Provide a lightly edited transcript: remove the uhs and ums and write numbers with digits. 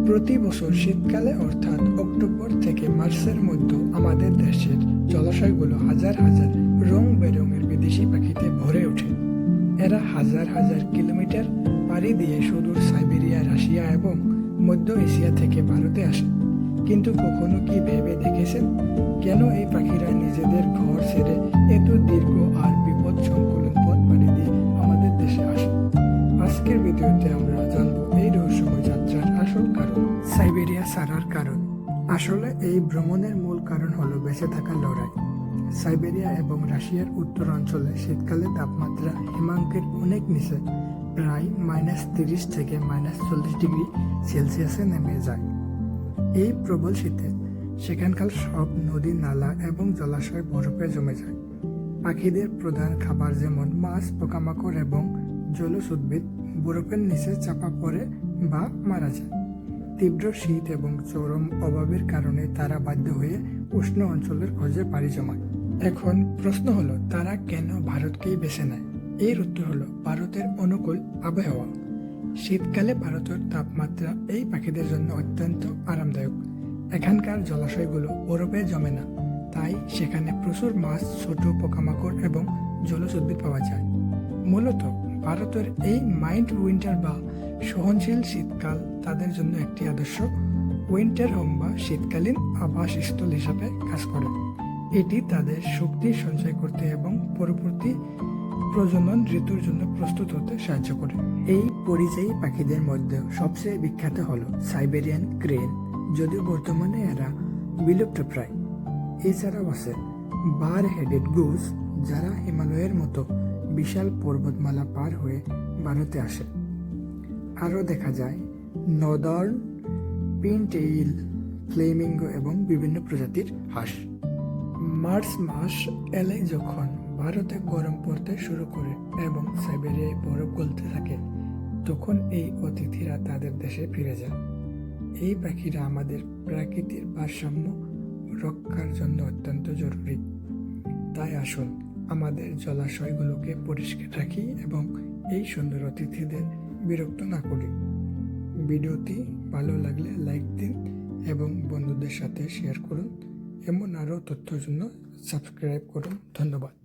প্রতি বছর শীতকালে অর্থাৎ অক্টোবর থেকে মার্চের মধ্যে আমাদের দেশের জলাশয়গুলো হাজার হাজার রং বেরঙের বিদেশি পাখিতে ভরে ওঠে। এরা হাজার হাজার কিলোমিটার পাড়ি দিয়ে সুদূর সাইবেরিয়া, রাশিয়া এবং মধ্য এশিয়া থেকে ভারতে আসে। কিন্তু কখনো কি ভেবে দেখেছেন কেন এই পাখিরা নিজেদের ঘর ছেড়ে এত দীর্ঘ আর বিপদ সংকুলন পথ পাড়ি দিয়ে আমাদের দেশে আসে? আজকের ভিডিওতে আমরা জানবো এই রহস্যময় যাত্রার আসল কারণ, সাইবেরিয়া ছাড়ার কারণ। আসলে এই ভ্রমণের মূল কারণ হলো বেঁচে থাকার লড়াই। সাইবেরিয়া এবং রাশিয়ার উত্তর অঞ্চলে শীতকালে তাপমাত্রা হিমাঙ্কের অনেক নিচে, প্রায় -30 থেকে -40 ডিগ্রি সেলসিয়াসে নেমে যায়। এই প্রবল শীতে সেখানকার সব নদী, নালা এবং জলাশয় বরফে জমে যায়। পাখিদের প্রধান খাবার যেমন মাছ, পোকামাকড় এবং জলজ উদ্ভিদ বরফের নিচে চাপা পড়ে বা মারা যায়। তীব্র শীত এবং চরম অভাবের কারণে তারা বাধ্য হয়ে উষ্ণ অঞ্চলের খোঁজে পাড়ি জমায়। এখন প্রশ্ন হলো, তারা কেন ভারতকেই বেছে নেয়? এর উত্তর হলো ভারতের অনুকূল আবহাওয়া। শীতকালে ভারতের তাপমাত্রা এই পাখিদের জন্য অত্যন্ত আরামদায়ক। এখানকার জলাশয়গুলো বরফে জমে না, তাই সেখানে প্রচুর মাছ, ছোট পোকামাকড় এবং জলজ উদ্ভিদ পাওয়া যায়। মূলত ভারতের এই মাইল্ড উইন্টার বা সহনশীল শীতকাল তাদের জন্য একটি আদর্শ উইন্টার হোম বা শীতকালীন আবাসস্থল হিসাবে কাজ করে। এটি তাদের শক্তি সঞ্চয় করতে এবং পরবর্তী প্রজনন ঋতুর জন্য প্রস্তুত হতে সাহায্য করে। এই পরিযায়ী পাখিদের মধ্যে সবচেয়ে বিখ্যাত হলো সাইবেরিয়ান ক্রেন, যদিও বর্তমানে এরা বিলুপ্ত প্রায়। এছাড়াও আছে বার হেডেড গুজ, যারা হিমালয়ের মতো বিশাল পর্বতমালা পার হয়ে ভারতে আসে। আরও দেখা যায় নর্দার্ন পিনটেইল ফ্লেমিঙ্গো এবং বিভিন্ন প্রজাতির হাঁস। মার্চ মাস এলে যখন ভারতে গরম পড়তে শুরু করে এবং সাইবেরিয়ায় বরফ গলতে থাকে, তখন এই অতিথিরা তাদের দেশে ফিরে যায়। এই পাখিরা আমাদের প্রাকৃতিক ভারসাম্য রক্ষার জন্য অত্যন্ত জরুরি। তাই আসুন আমাদের জলাশয়গুলোকে পরিষ্কার রাখি এবং এই সুন্দর অতিথিদের বিরক্ত না করি। ভিডিওটি ভালো লাগলে লাইক দিন এবং বন্ধুদের সাথে শেয়ার করুন। এমন আরও তথ্যের জন্য সাবস্ক্রাইব করুন। ধন্যবাদ।